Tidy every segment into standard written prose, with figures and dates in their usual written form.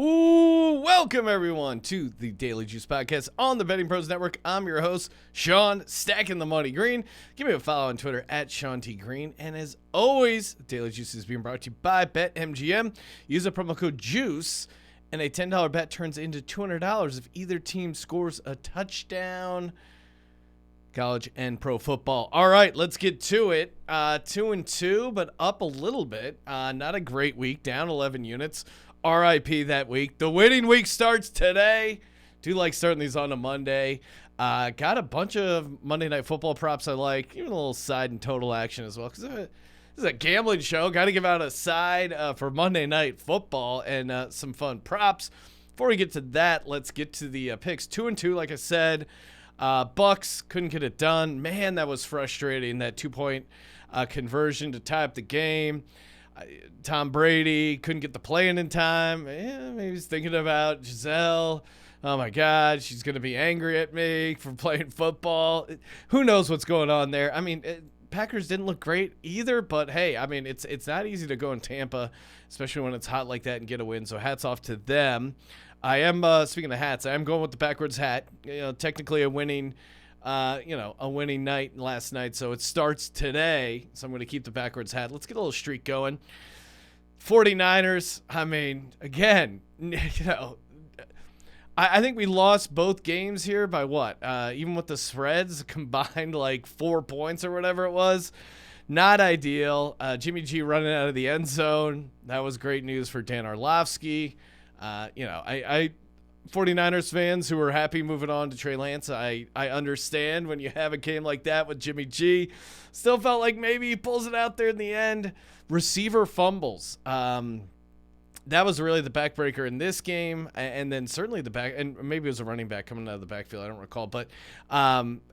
Ooh, welcome everyone to the Daily Juice Podcast on the Betting Pros Network. I'm your host, Sean Stacking the Money Green. Give me a follow on Twitter at Sean T. Green. And as always, Daily Juice is being brought to you by BetMGM. Use the promo code JUICE and a $10 bet turns into $200 if either team scores a touchdown. College and pro football. All right, let's get to it. 2-2, but up a little bit. Not a great week, down 11 units. RIP that week. The winning week starts today. Do like starting these on a Monday. Got a bunch of Monday Night Football props I like. Even a little side and total action as well. Because this is a gambling show. Got to give out a side for Monday Night Football and some fun props. Before we get to that, let's get to the picks. 2-2, like I said. Bucks couldn't get it done. Man, that was frustrating. That 2-point conversion to tie up the game. Tom Brady couldn't get the play in time. Maybe he's thinking about Giselle. Oh, my God, she's going to be angry at me for playing football. Who knows what's going on there? I mean, Packers didn't look great either, but, hey, I mean, it's not easy to go in Tampa, especially when it's hot like that and get a win, so hats off to them. I am, speaking of hats, I am going with the backwards hat. Technically a winning night last night, so it starts today, so I'm going to keep the backwards hat. Let's get a little streak going. 49ers, I mean, again, I think we lost both games here by what? Even with the spreads combined, like 4 points or whatever it was. Not ideal. Jimmy G running out of the end zone. That was great news for Dan Orlovsky. 49ers fans who are happy moving on to Trey Lance, I understand when you have a game like that with Jimmy G. Still felt like maybe he pulls it out there in the end. Receiver fumbles. That was really the backbreaker in this game, and then certainly the back, and maybe it was a running back coming out of the backfield, I don't recall, but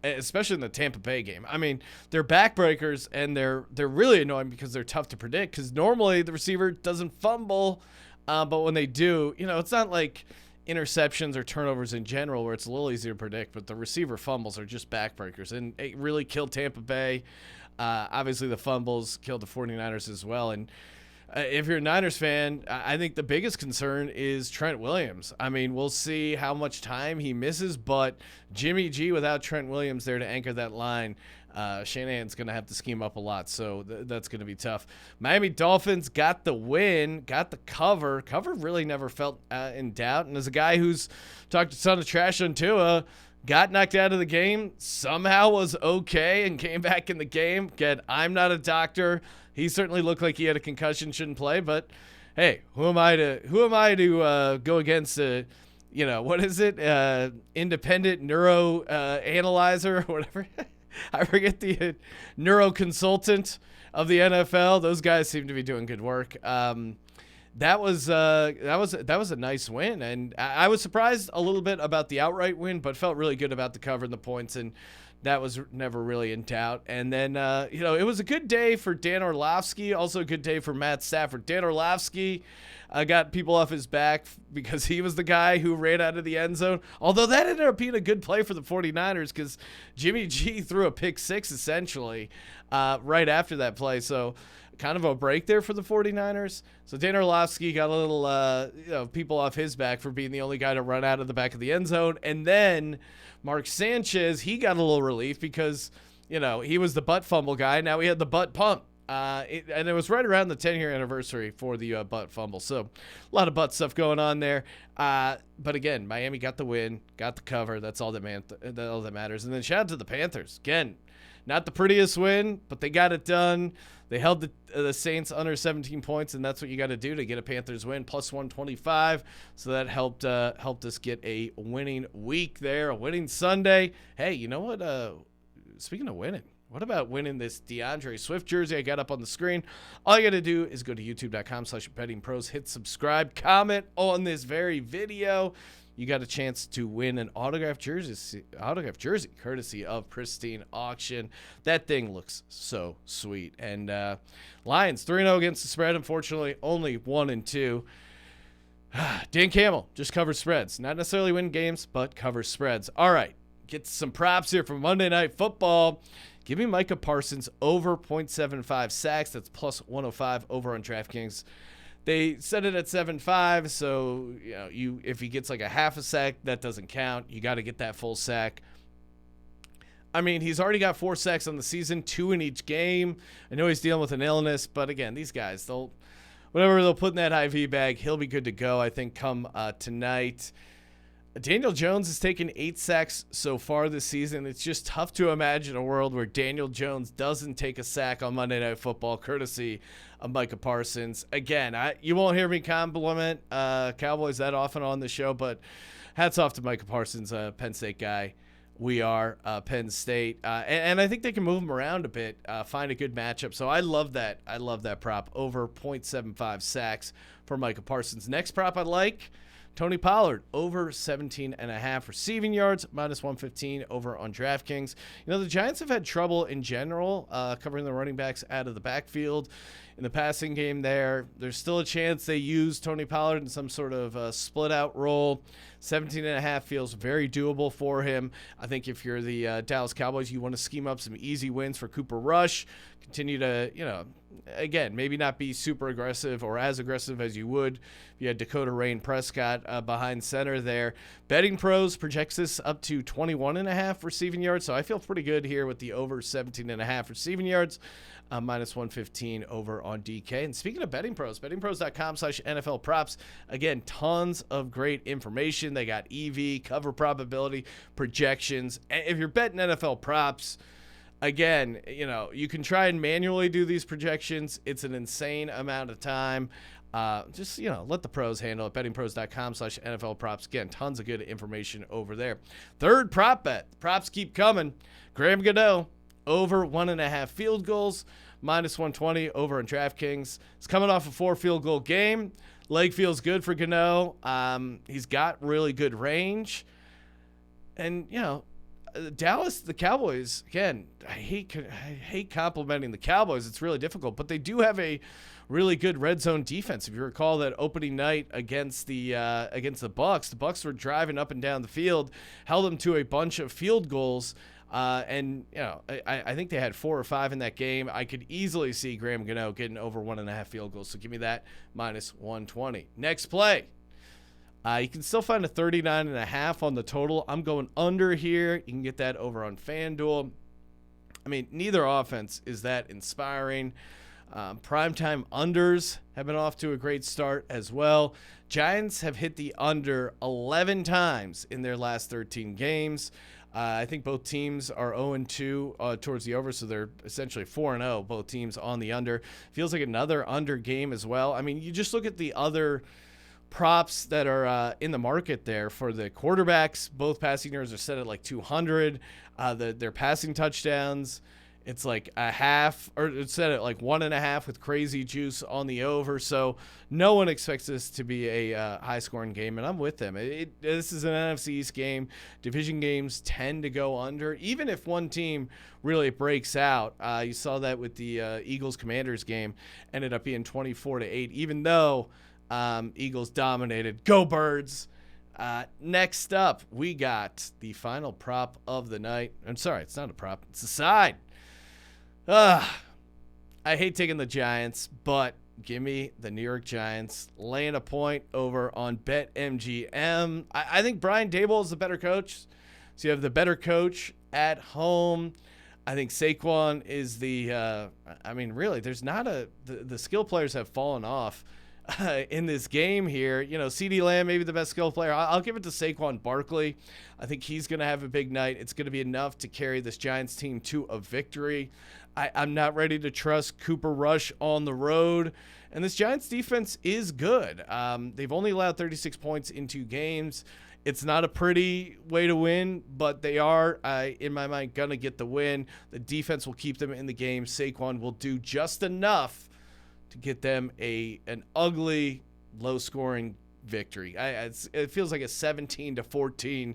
especially in the Tampa Bay game. I mean, they're backbreakers, and they're really annoying because they're tough to predict, because normally the receiver doesn't fumble, but when they do, it's not like interceptions or turnovers in general where it's a little easier to predict, but the receiver fumbles are just backbreakers, and it really killed Tampa Bay. Obviously, the fumbles killed the 49ers as well, and if you're a Niners fan, I think the biggest concern is Trent Williams. I mean, we'll see how much time he misses, but Jimmy G without Trent Williams there to anchor that line, Shanahan's going to have to scheme up a lot, so that's going to be tough. Miami Dolphins got the win, got the cover. Cover really never felt in doubt, and as a guy who's talked a ton of trash on Tua, got knocked out of the game, somehow was okay and came back in the game. Again, I'm not a doctor. He certainly looked like he had a concussion, shouldn't play, but hey, who am I to go against what is it? Independent neuro analyzer or whatever. I forget the neuro consultant of the NFL. Those guys seem to be doing good work. That was a nice win, and I was surprised a little bit about the outright win, but felt really good about the cover and the points, and that was never really in doubt. And then it was a good day for Dan Orlovsky, also a good day for Matt Stafford. Dan Orlovsky got people off his back because he was the guy who ran out of the end zone, although that ended up being a good play for the 49ers because Jimmy G threw a pick six essentially right after that play, so kind of a break there for the 49ers. So Dan Orlovsky got a little, people off his back for being the only guy to run out of the back of the end zone. And then Mark Sanchez, he got a little relief because, he was the butt fumble guy. Now we had the butt pump. And it was right around the 10-year anniversary for the butt fumble. So a lot of butt stuff going on there. But again, Miami got the win, got the cover. That's all that matters. And then shout out to the Panthers. Again, not the prettiest win, but they got it done. They held the Saints under 17 points, and that's what you got to do to get a Panthers win, plus 125. So that helped us get a winning week there, a winning Sunday. Hey, you know what? Speaking of winning, what about winning this DeAndre Swift jersey I got up on the screen? All you got to do is go to youtube.com/bettingpros, hit subscribe, comment on this very video. You got a chance to win an autographed jersey courtesy of Pristine Auction. That thing looks so sweet. And Lions 3-0 against the spread. Unfortunately, only 1-2. Dan Campbell just covers spreads. Not necessarily win games, but covers spreads. All right, get some props here for Monday Night Football. Give me Micah Parsons over 0.75 sacks. That's plus 105 over on DraftKings. They set it at 7.5, so if he gets like a half a sack, that doesn't count. You got to get that full sack. I mean, he's already got 4 sacks on the season, 2 in each game. I know he's dealing with an illness, but again, these guys, they'll put in that IV bag, he'll be good to go, I think, come tonight. Daniel Jones has taken 8 sacks so far this season. It's just tough to imagine a world where Daniel Jones doesn't take a sack on Monday Night Football, courtesy of Micah Parsons. Again, you won't hear me compliment Cowboys that often on the show, but hats off to Micah Parsons, Penn State guy. We are Penn State, and I think they can move him around a bit, find a good matchup. So I love that. I love that prop over 0.75 sacks for Micah Parsons. Next prop I like, Tony Pollard over 17.5 receiving yards, minus 115 over on DraftKings. The Giants have had trouble in general covering the running backs out of the backfield. In the passing game there's still a chance they use Tony Pollard in some sort of split out role. 17.5 feels very doable for him. I think if you're the Dallas Cowboys, you want to scheme up some easy wins for Cooper Rush. Continue to, again, maybe not be super aggressive or as aggressive as you would if you had Dakota Rain Prescott behind center there. Betting Pros projects this up to 21.5 receiving yards, so I feel pretty good here with the over 17.5 receiving yards. Minus 115 over on DK. And speaking of Betting Pros, bettingpros.com/NFL props. Again, tons of great information. They got EV, cover probability, projections. And if you're betting NFL props, again, you can try and manually do these projections. It's an insane amount of time. Just let the pros handle it. bettingpros.com/NFL props. Again, tons of good information over there. Third prop bet. Props keep coming. Graham Gano over 1.5 field goals, minus 120 over on DraftKings. He's coming off a 4 field goal game. Leg feels good for Gano. He's got really good range. And, Dallas, the Cowboys, again, I hate complimenting the Cowboys. It's really difficult, but they do have a really good red zone defense. If you recall that opening night against the Bucs were driving up and down the field, held them to a bunch of field goals. And I think they had 4 or 5 in that game. I could easily see Graham Gano getting over 1.5 field goals. So give me that minus 120. Next play. You can still find a 39.5 on the total. I'm going under here. You can get that over on FanDuel. I mean, neither offense is that inspiring. Primetime unders have been off to a great start as well. Giants have hit the under 11 times in their last 13 games. I think both teams are 0-2 towards the over, so they're essentially 4-0, both teams on the under. Feels like another under game as well. I mean, you just look at the other props that are in the market there for the quarterbacks. Both passing yards are set at like 200. Their passing touchdowns, it's like a half, or it's set at like 1.5 with crazy juice on the over. So no one expects this to be a high-scoring game, and I'm with them. This is an NFC East game. Division games tend to go under, even if one team really breaks out. You saw that with the Eagles-Commanders game, ended up being 24-8, even though Eagles dominated. Go Birds! Next up, we got the final prop of the night. I'm sorry, it's not a prop. It's a side. I hate taking the Giants, but give me the New York Giants laying a point over on BetMGM. I think Brian Daboll is the better coach. So you have the better coach at home. I think Saquon is the really, there's not the skill players have fallen off in this game here. CeeDee Lamb, maybe the best skill player. I'll give it to Saquon Barkley. I think he's going to have a big night. It's going to be enough to carry this Giants team to a victory. I'm not ready to trust Cooper Rush on the road. And this Giants defense is good. They've only allowed 36 points in 2 games. It's not a pretty way to win, but they are, in my mind, going to get the win. The defense will keep them in the game. Saquon will do just enough to get them an ugly, low-scoring victory. It feels like a 17-14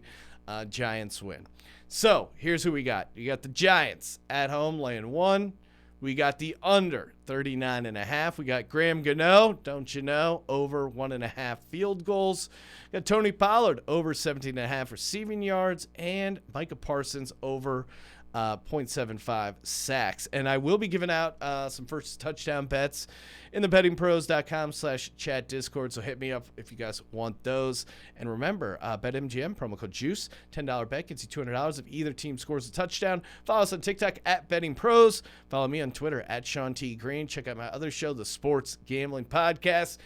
Giants win. So here's who we got. You got the Giants at home laying 1. We got the under 39.5. We got Graham Gano, don't you know, over 1.5 field goals. Got Tony Pollard over 17.5 receiving yards, and Micah Parsons over 0.75 sacks. And I will be giving out some first touchdown bets in the bettingpros.com/chat Discord. So hit me up if you guys want those. And remember, BetMGM, promo code JUICE, $10 bet gets you $200 if either team scores a touchdown. Follow us on TikTok at BettingPros. Follow me on Twitter at Sean T. Green. Check out my other show, the Sports Gambling Podcast.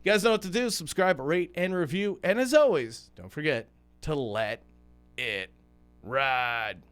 You guys know what to do. Subscribe, rate, and review. And as always, don't forget to let it ride.